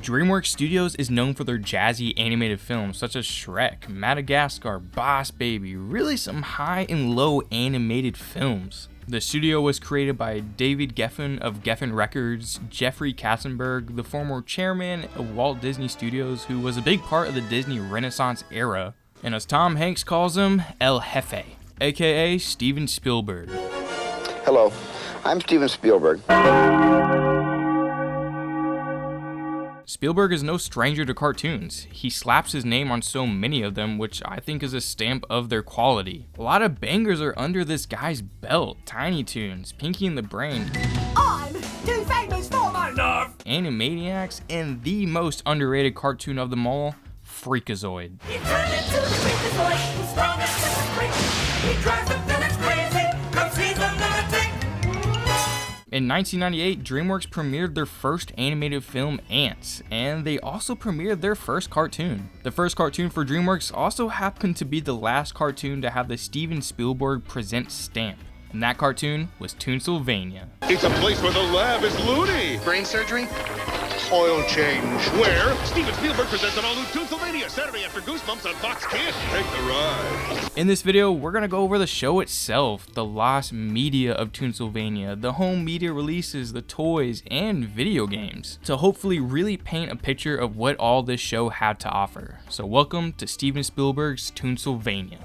DreamWorks Studios is known for their jazzy animated films such as Shrek, Madagascar, Boss Baby, really some high and low animated films. The studio was created by David Geffen of Geffen Records, Jeffrey Katzenberg, the former chairman of Walt Disney Studios, who was a big part of the Disney Renaissance era, and as Tom Hanks calls him, El Jefe, aka Steven Spielberg. Hello, I'm Steven Spielberg. Spielberg is no stranger to cartoons. He slaps his name on so many of them, which I think is a stamp of their quality. A lot of bangers are under this guy's belt. Tiny Toons, Pinky and the Brain, I'm too famous for my love. Animaniacs, and the most underrated cartoon of them all, Freakazoid. He turned into the Freakazoid, the strongest in the freak. He drives the villains crazy, 'cause he's a lunatic. In 1998, DreamWorks premiered their first animated film, Ants, and they also premiered their first cartoon. The first cartoon for DreamWorks also happened to be the last cartoon to have the Steven Spielberg Presents stamp, and that cartoon was Toonsylvania. It's a place where the lab is loony. Brain surgery? Oil change. Where? Steven Spielberg presents an all-new Toonsylvania Saturday after Goosebumps on FoxKids. Take the ride. In this video, we're gonna go over the show itself, the lost media of Toonsylvania, the home media releases, the toys, and video games, to hopefully really paint a picture of what all this show had to offer. So welcome to Steven Spielberg's Toonsylvania.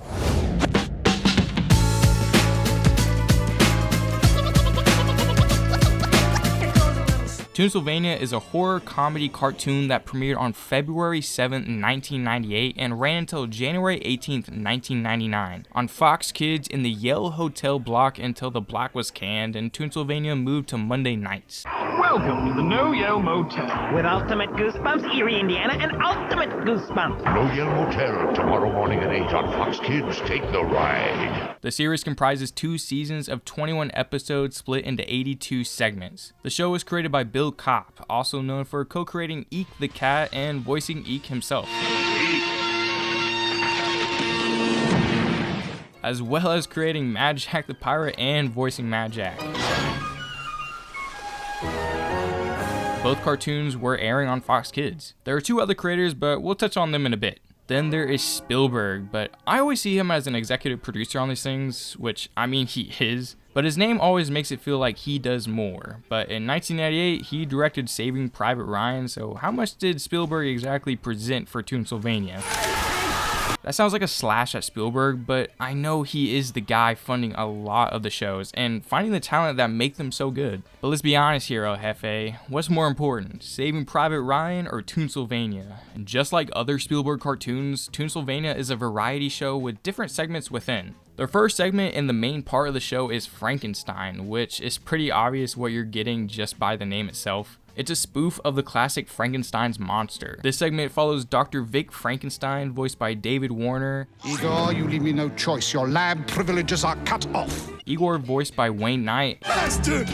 Toonsylvania is a horror comedy cartoon that premiered on February 7, 1998 and ran until January 18, 1999 on FoxKids in the Yale Hotel block until the block was canned and Toonsylvania moved to Monday nights. Welcome to the No Yale Motel. With ultimate goosebumps, Erie, Indiana, and ultimate goosebumps. No Yale Motel, tomorrow morning at 8 on Fox Kids. Take the ride. The series comprises 2 seasons of 21 episodes split into 82 segments. The show was created by Bill Kopp, also known for co-creating Eek the Cat and voicing Eek himself, as well as creating Mad Jack the Pirate and voicing Mad Jack. Both cartoons were airing on Fox Kids. There are 2 other creators, but we'll touch on them in a bit. Then there is Spielberg, but I always see him as an executive producer on these things, which, I mean, he is, but his name always makes it feel like he does more. But in 1998, he directed Saving Private Ryan, so how much did Spielberg exactly present for Toonsylvania? That sounds like a slash at Spielberg, but I know he is the guy funding a lot of the shows and finding the talent that make them so good. But let's be honest here, El Jefe, what's more important, Saving Private Ryan or Toonsylvania? And just like other Spielberg cartoons, Toonsylvania is a variety show with different segments within. Their first segment and the main part of the show is Frankenstein, which is pretty obvious what you're getting just by the name itself. It's a spoof of the classic Frankenstein's monster. This segment follows Dr. Vic Frankenstein, voiced by David Warner. Igor, you leave me no choice. Your lab privileges are cut off. Igor, voiced by Wayne Knight. Bastard!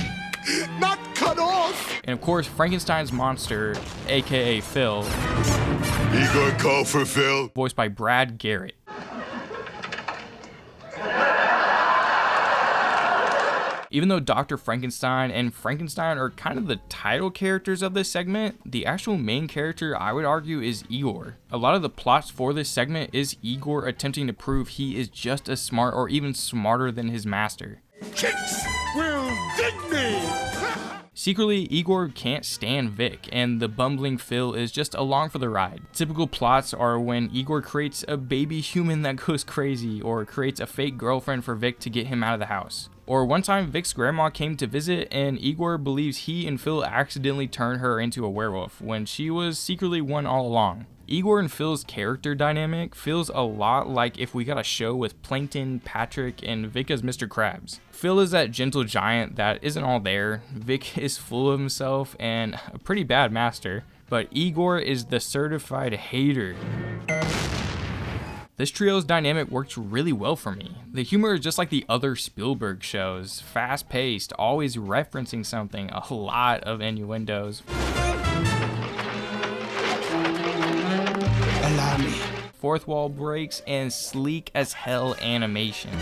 Not cut off! And of course, Frankenstein's monster, aka Phil. Igor, call for Phil. Voiced by Brad Garrett. Even though Dr. Frankenstein and Frankenstein are kind of the title characters of this segment, the actual main character, I would argue, is Igor. A lot of the plots for this segment is Igor attempting to prove he is just as smart or even smarter than his master. Chicks will dig me! Secretly, Igor can't stand Vic, and the bumbling Phil is just along for the ride. Typical plots are when Igor creates a baby human that goes crazy, or creates a fake girlfriend for Vic to get him out of the house. Or one time Vic's grandma came to visit and Igor believes he and Phil accidentally turned her into a werewolf when she was secretly one all along. Igor and Phil's character dynamic feels a lot like if we got a show with Plankton, Patrick, and Vic as Mr. Krabs. Phil is that gentle giant that isn't all there, Vic is full of himself and a pretty bad master, but Igor is the certified hater. This trio's dynamic works really well for me. The humor is just like the other Spielberg shows, fast-paced, always referencing something, a lot of innuendos. Allow me. Fourth wall breaks, and sleek as hell animation.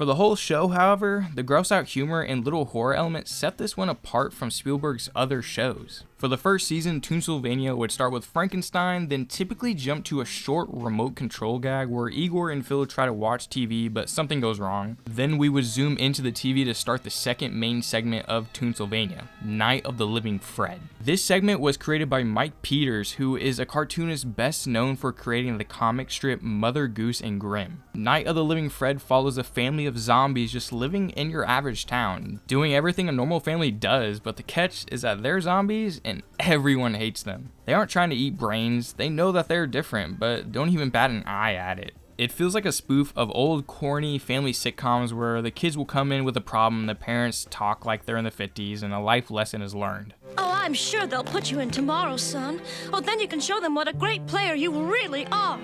For the whole show, however, the gross out humor and little horror elements set this one apart from Spielberg's other shows. For the first season, Toonsylvania would start with Frankenstein, then typically jump to a short remote control gag where Igor and Phil try to watch TV, but something goes wrong. Then we would zoom into the TV to start the second main segment of Toonsylvania, Night of the Living Fred. This segment was created by Mike Peters, who is a cartoonist best known for creating the comic strip Mother Goose and Grimm. Night of the Living Fred follows a family of zombies just living in your average town, doing everything a normal family does, but the catch is that they're zombies and everyone hates them. They aren't trying to eat brains, they know that they're different, but don't even bat an eye at it. It feels like a spoof of old corny family sitcoms where the kids will come in with a problem, the parents talk like they're in the 50s, and a life lesson is learned. Oh, I'm sure they'll put you in tomorrow, son. Oh, then you can show them what a great player you really are.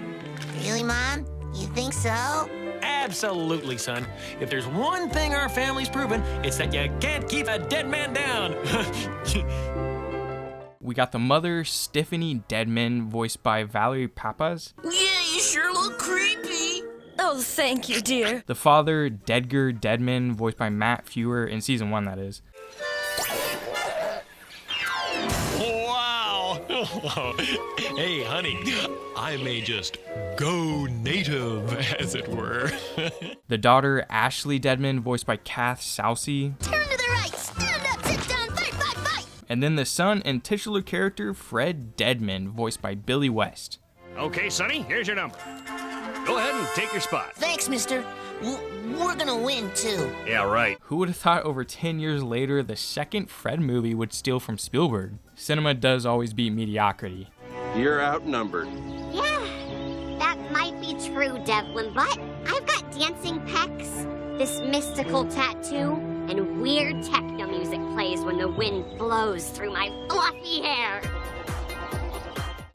Really, Mom? You think so? Absolutely, son. If there's one thing our family's proven, it's that you can't keep a dead man down. We got the mother, Stephanie Deadman, voiced by Valerie Pappas. Yeah, you sure look creepy. Oh, thank you, dear. The father, Dedgar Deadman, voiced by Matt Fewer, in season 1 that is. Wow! Hey, honey, I may just go native, as it were. The daughter, Ashley Deadman, voiced by Kath Sousey. Turn to the right, stand up, sit down, fight, fight, fight! And then the son and titular character, Fred Deadman, voiced by Billy West. Okay, Sonny, here's your number. Go ahead and take your spot. Thanks, mister. We're gonna win, too. Yeah, right. Who would have thought over 10 years later, the second Fred movie would steal from Spielberg? Cinema does always beat mediocrity. You're outnumbered. Yeah, that might be true, Devlin, but I've got dancing pecs, this mystical tattoo, and weird techno music plays when the wind blows through my fluffy hair.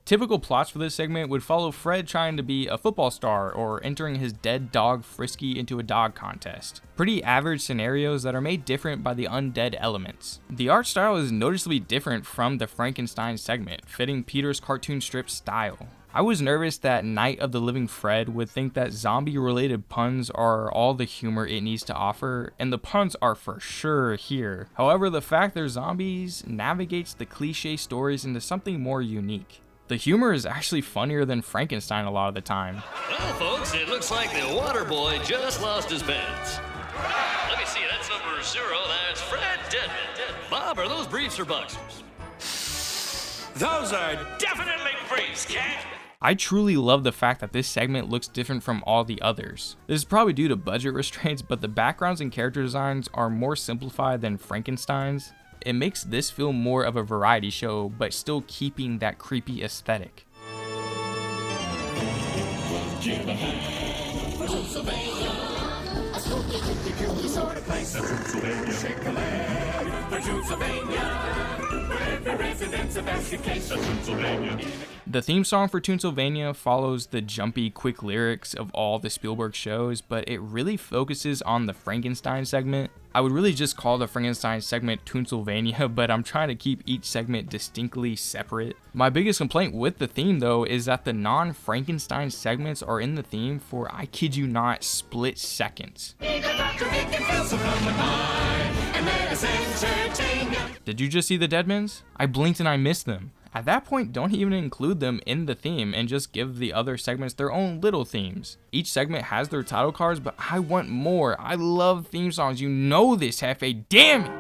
Typical plots for this segment would follow Fred trying to be a football star or entering his dead dog Frisky into a dog contest. Pretty average scenarios that are made different by the undead elements. The art style is noticeably different from the Frankenstein segment, fitting Peter's cartoon strip style. I was nervous that Night of the Living Fred would think that zombie-related puns are all the humor it needs to offer, and the puns are for sure here. However, the fact they're zombies navigates the cliche stories into something more unique. The humor is actually funnier than Frankenstein a lot of the time. Well, folks, it looks like the water boy just lost his pants. Let me see, that's number 0. That's Fred Deadman. Bob, are those briefs or boxers? Those are definitely briefs, Cat. I truly love the fact that this segment looks different from all the others. This is probably due to budget restraints, but the backgrounds and character designs are more simplified than Frankenstein's. It makes this feel more of a variety show, but still keeping that creepy aesthetic. The theme song for Toonsylvania follows the jumpy, quick lyrics of all the Spielberg shows, but it really focuses on the Frankenstein segment. I would really just call the Frankenstein segment Toonsylvania, but I'm trying to keep each segment distinctly separate. My biggest complaint with the theme, though, is that the non-Frankenstein segments are in the theme for, I kid you not, split seconds. Did you just see the Deadmans? I blinked and I missed them. At that point, don't even include them in the theme and just give the other segments their own little themes. Each segment has their title cards, but I want more. I love theme songs. You know this, Hefe. Damn it!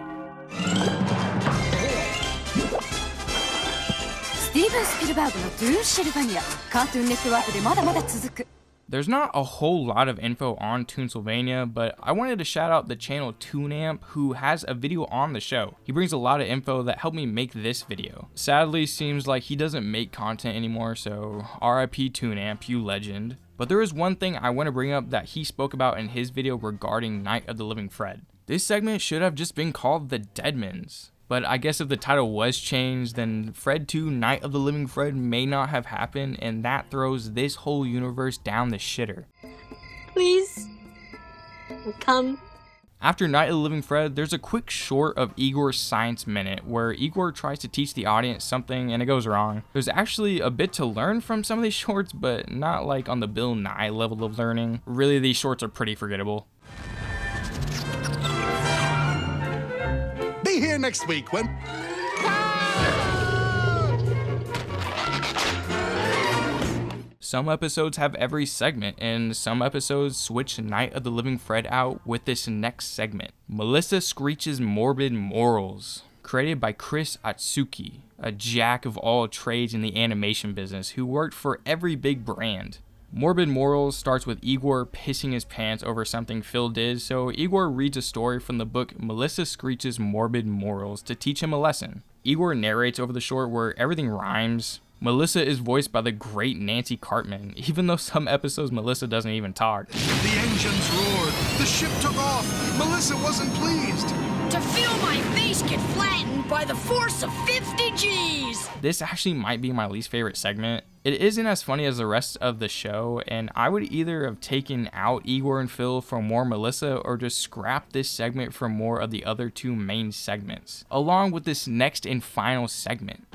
Steven Spielberg の Toonsylvania カートゥーンネットワークでまだまだ続く。 There's not a whole lot of info on Toonsylvania, but I wanted to shout out the channel Toonamp, who has a video on the show. He brings a lot of info that helped me make this video. Sadly, seems like he doesn't make content anymore, so RIP Toonamp, you legend. But there is one thing I want to bring up that he spoke about in his video regarding Night of the Living Fred. This segment should have just been called The Deadmans. But I guess if the title was changed, then Fred 2 Night of the Living Fred may not have happened, and that throws this whole universe down the shitter. Please, come. After Night of the Living Fred, there's a quick short of Igor's Science Minute, where Igor tries to teach the audience something and it goes wrong. There's actually a bit to learn from some of these shorts, but not like on the Bill Nye level of learning. Really, these shorts are pretty forgettable. Be here next week when... Some episodes have every segment, and some episodes switch Night of the Living Fred out with this next segment. Melissa Screech's Morbid Morals, created by Chris Atsuki, a jack of all trades in the animation business who worked for every big brand. Morbid Morals starts with Igor pissing his pants over something Phil did, so Igor reads a story from the book Melissa Screech's Morbid Morals to teach him a lesson. Igor narrates over the short where everything rhymes. Melissa is voiced by the great Nancy Cartman, even though some episodes Melissa doesn't even talk. The engines roared. The ship took off. Melissa wasn't pleased. To feel my face get flattened by the force of 50 G's. This actually might be my least favorite segment. It isn't as funny as the rest of the show, and I would either have taken out Igor and Phil for more Melissa or just scrap this segment for more of the other two main segments, along with this next and final segment.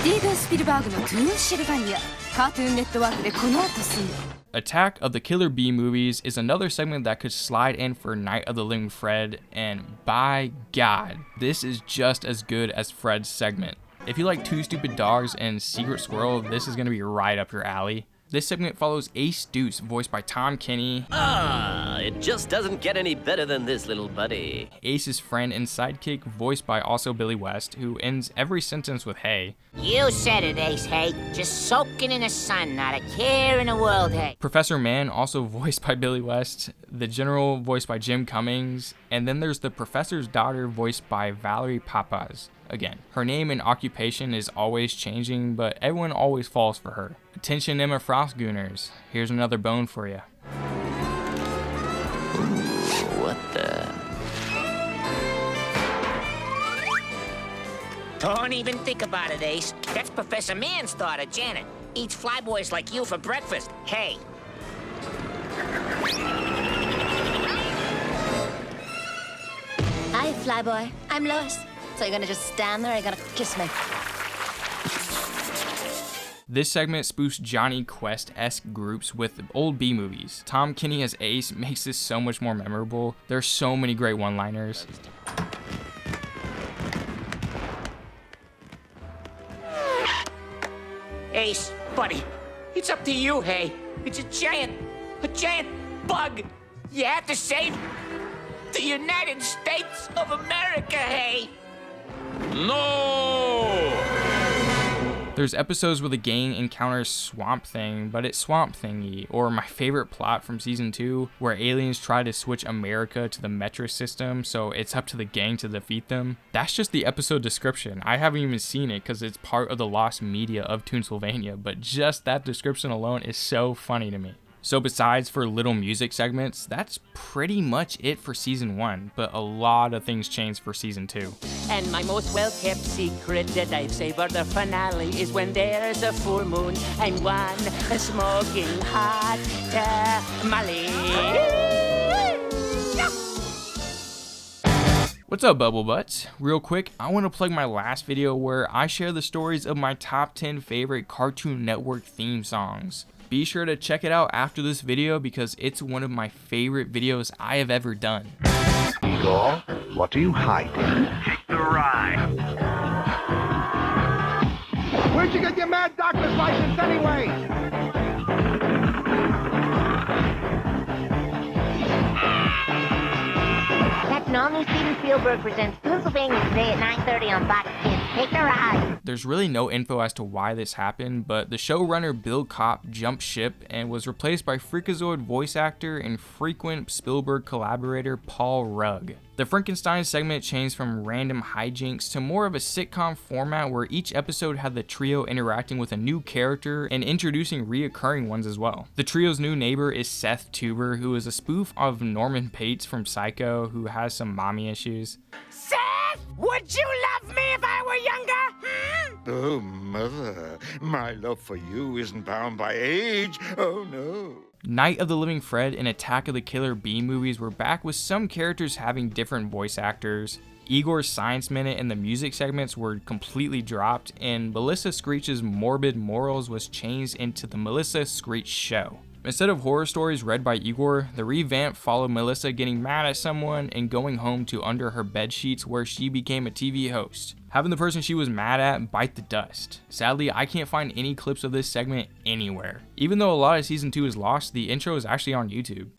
Steven Spielbergの Toonsylvania カートゥーンネットワークでこの後すぐ。Attack of the Killer Bee Movies is another segment that could slide in for Night of the Living Fred, and by God, this is just as good as Fred's segment. If you like Two Stupid Dogs and Secret Squirrel, this is going to be right up your alley. This segment follows Ace Deuce, voiced by Tom Kenny. It just doesn't get any better than this, little buddy. Ace's friend and sidekick, voiced by also Billy West, who ends every sentence with hey. You said it, Ace, hey. Just soaking in the sun, not a care in the world, hey. Professor Man, also voiced by Billy West. The General, voiced by Jim Cummings. And then there's the Professor's daughter, voiced by Valerie Pappas. Again, her name and occupation is always changing, but everyone always falls for her. Attention Emma Frostgooners, here's another bone for you. What the? Don't even think about it, Ace. That's Professor Man's daughter, Janet. Eats flyboys like you for breakfast. Hey. Hi, Flyboy. I'm Lois. So you're gonna just stand there or you're gonna kiss me? This segment spoofs Johnny Quest-esque groups with old B movies. Tom Kenny as Ace makes this so much more memorable. There's so many great one-liners. Ace, buddy, it's up to you, hey. It's a giant bug. You have to save the United States of America, hey. No! There's episodes where the gang encounters Swamp Thing, but it's Swamp Thingy, or my favorite plot from season 2, where aliens try to switch America to the metric system, so it's up to the gang to defeat them. That's just the episode description. I haven't even seen it because it's part of the lost media of Toonsylvania, but just that description alone is so funny to me. So besides for little music segments, that's pretty much it for season 1, but a lot of things changed for season 2. And my most well-kept secret that I've saved for the finale is when there's a full moon and one smoking hot tamale. What's up, Bubble Butts? Real quick, I want to plug my last video where I share the stories of my top 10 favorite Cartoon Network theme songs. Be sure to check it out after this video because it's one of my favorite videos I have ever done. Igor, what are you hiding? Take the ride. Where'd you get your Mad Doctor's license anyway? Catch all new Steven Spielberg Presents Toonsylvania today at 9:30 on FoxKids. Take the ride. There's really no info as to why this happened, but the showrunner Bill Kopp jumped ship and was replaced by Freakazoid voice actor and frequent Spielberg collaborator Paul Rugg. The Frankenstein segment changed from random hijinks to more of a sitcom format where each episode had the trio interacting with a new character and introducing reoccurring ones as well. The trio's new neighbor is Seth Tuber, who is a spoof of Norman Bates from Psycho, who has some mommy issues. Seth, would you love me if I were younger? Oh, Mother, my love for you isn't bound by age. Oh, no. Night of the Living Fred and Attack of the Killer Bee movies were back with some characters having different voice actors. Igor's Science Minute and the music segments were completely dropped, and Melissa Screech's Morbid Morals was changed into the Melissa Screech Show. Instead of horror stories read by Igor, the revamp followed Melissa getting mad at someone and going home to under her bed sheets where she became a TV host, having the person she was mad at bite the dust. Sadly, I can't find any clips of this segment anywhere. Even though a lot of season 2 is lost, the intro is actually on YouTube.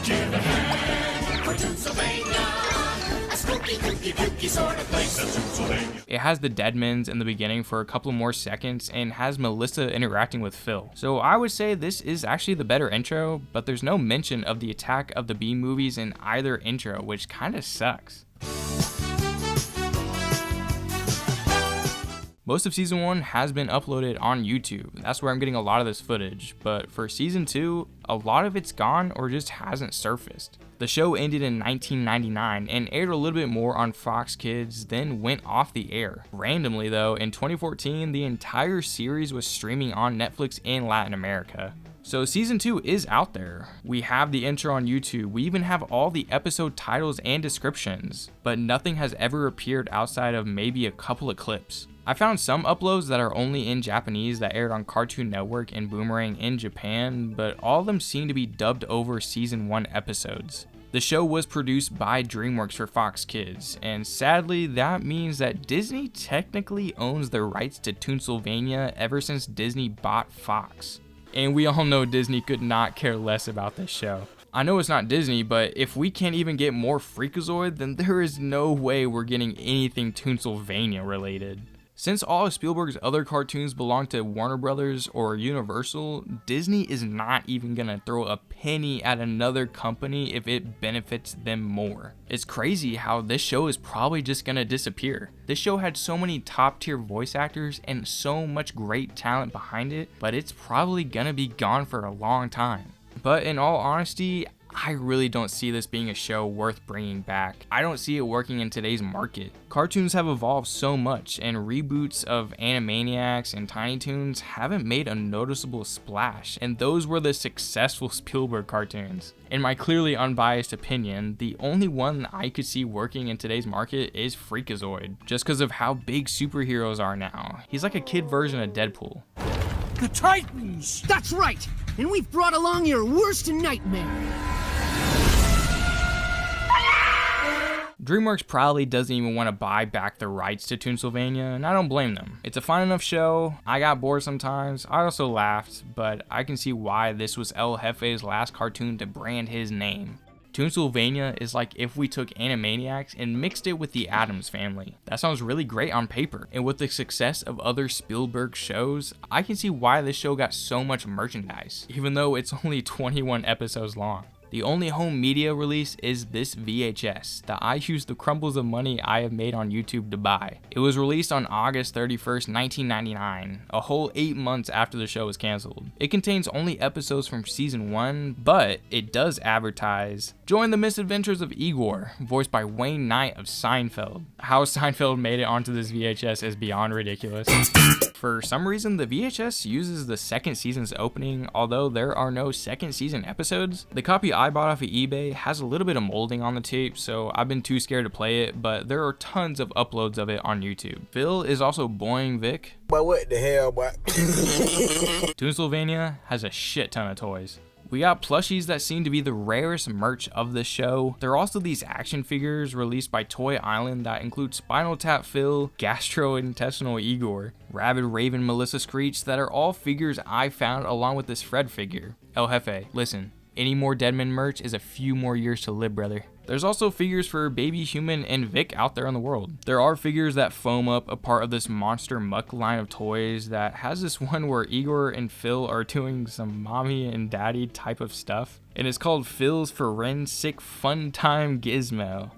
Give a hand for Toonsylvania, a spooky, kooky, kooky sort of place of Toonsylvania. It has the Deadmans in the beginning for a couple more seconds and has Melissa interacting with Phil. So I would say this is actually the better intro, but there's no mention of the Attack of the Bee movies in either intro, which kinda sucks. Most of season 1 has been uploaded on YouTube. That's where I'm getting a lot of this footage, but for season 2, a lot of it's gone or just hasn't surfaced. The show ended in 1999 and aired a little bit more on FoxKids, then went off the air. Randomly though, in 2014, the entire series was streaming on Netflix in Latin America. So season 2 is out there. We have the intro on YouTube. We even have all the episode titles and descriptions, but nothing has ever appeared outside of maybe a couple of clips. I found some uploads that are only in Japanese that aired on Cartoon Network and Boomerang in Japan, but all of them seem to be dubbed over season 1 episodes. The show was produced by DreamWorks for FoxKids, and sadly that means that Disney technically owns the rights to Toonsylvania ever since Disney bought Fox. And we all know Disney could not care less about this show. I know it's not Disney, but if we can't even get more Freakazoid, then there is no way we're getting anything Toonsylvania related. Since all of Spielberg's other cartoons belong to Warner Brothers or Universal, Disney is not even gonna throw a penny at another company if it benefits them more. It's crazy how this show is probably just gonna disappear. This show had so many top tier voice actors and so much great talent behind it, but it's probably gonna be gone for a long time. But in all honesty, I really don't see this being a show worth bringing back. I don't see it working in today's market. Cartoons have evolved so much, and reboots of Animaniacs and Tiny Toons haven't made a noticeable splash, and those were the successful Spielberg cartoons. In my clearly unbiased opinion, the only one I could see working in today's market is Freakazoid, just because of how big superheroes are now. He's like a kid version of Deadpool. The Titans! That's right! And we've brought along your worst nightmare! DreamWorks probably doesn't even want to buy back the rights to Toonsylvania, and I don't blame them. It's a fun enough show. I got bored sometimes. I also laughed, but I can see why this was El Jefe's last cartoon to brand his name. Toonsylvania is like if we took Animaniacs and mixed it with the Addams Family. That sounds really great on paper, and with the success of other Spielberg shows, I can see why this show got so much merchandise, even though it's only 21 episodes long. The only home media release is this VHS that I used the crumbles of money I have made on YouTube to buy. It was released on August 31st, 1999, a whole 8 months after the show was canceled. It contains only episodes from season 1, but it does advertise, "Join the misadventures of Igor," voiced by Wayne Knight of Seinfeld. How Seinfeld made it onto this VHS is beyond ridiculous. For some reason, the VHS uses the second season's opening, although there are no second season episodes. The copy I bought off of eBay has a little bit of molding on the tape, so I've been too scared to play it, but there are tons of uploads of it on YouTube. Phil is also Boing Vic. But what the hell, boy? Toonsylvania has a shit ton of toys. We got plushies that seem to be the rarest merch of the show. There are also these action figures released by Toy Island that include Spinal Tap Phil, Gastrointestinal Igor, Rabid Raven Melissa Screech that are all figures I found along with this Fred figure. El Jefe, listen, any more Deadman merch is a few more years to live, brother. There's also figures for Baby Human and Vic out there in the world. There are figures that foam up a part of this Monster Muck line of toys that has this one where Igor and Phil are doing some mommy and daddy type of stuff. And it's called Phil's Forensic Fun Time Gizmo.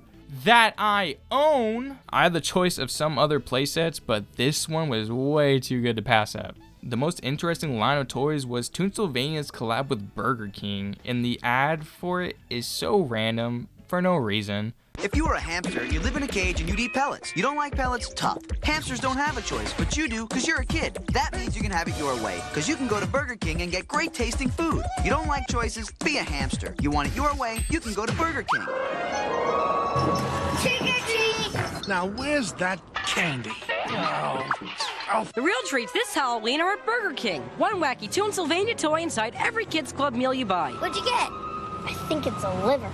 That I own! I had the choice of some other playsets, but this one was way too good to pass up. The most interesting line of toys was Toonsylvania's collab with Burger King, and the ad for it is so random for no reason. If you were a hamster, you live in a cage and you'd eat pellets. You don't like pellets? Tough. Hamsters don't have a choice, but you do because you're a kid. That means you can have it your way because you can go to Burger King and get great tasting food. You don't like choices? Be a hamster. You want it your way? You can go to Burger King. Now, where's that candy? Oh. The real treats this Halloween are at Burger King. One wacky Toonsylvania toy inside every Kids Club meal you buy. What'd you get? I think it's a liver.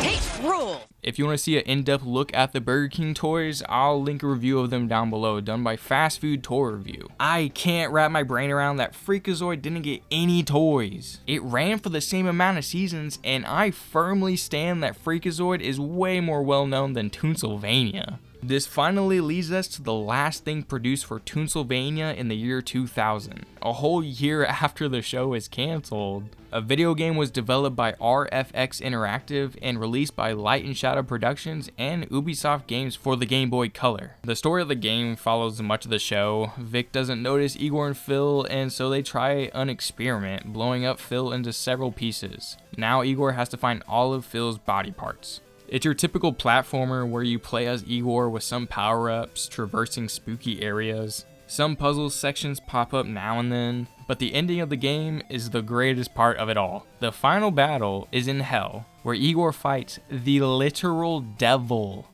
Taste rule! If you want to see an in-depth look at the Burger King toys, I'll link a review of them down below, done by Fast Food Toy Review. I can't wrap my brain around that Freakazoid didn't get any toys. It ran for the same amount of seasons, and I firmly stand that Freakazoid is way more well known than Toonsylvania. This finally leads us to the last thing produced for Toonsylvania in the year 2000, a whole year after the show is cancelled. A video game was developed by RFX Interactive and released by Light and Shadow Productions and Ubisoft Games for the Game Boy Color. The story of the game follows much of the show. Vic doesn't notice Igor and Phil, and so they try an experiment, blowing up Phil into several pieces. Now Igor has to find all of Phil's body parts. It's your typical platformer where you play as Igor with some power-ups, traversing spooky areas. Some puzzle sections pop up now and then, but the ending of the game is the greatest part of it all. The final battle is in Hell, where Igor fights the literal devil.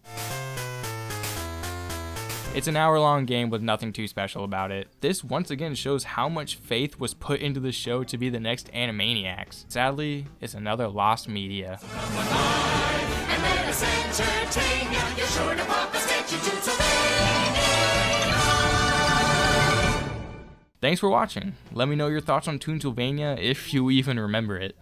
It's an hour-long game with nothing too special about it. This once again shows how much faith was put into the show to be the next Animaniacs. Sadly, it's another lost media. Thanks for watching. Let me know your thoughts on Toonsylvania if you even remember it.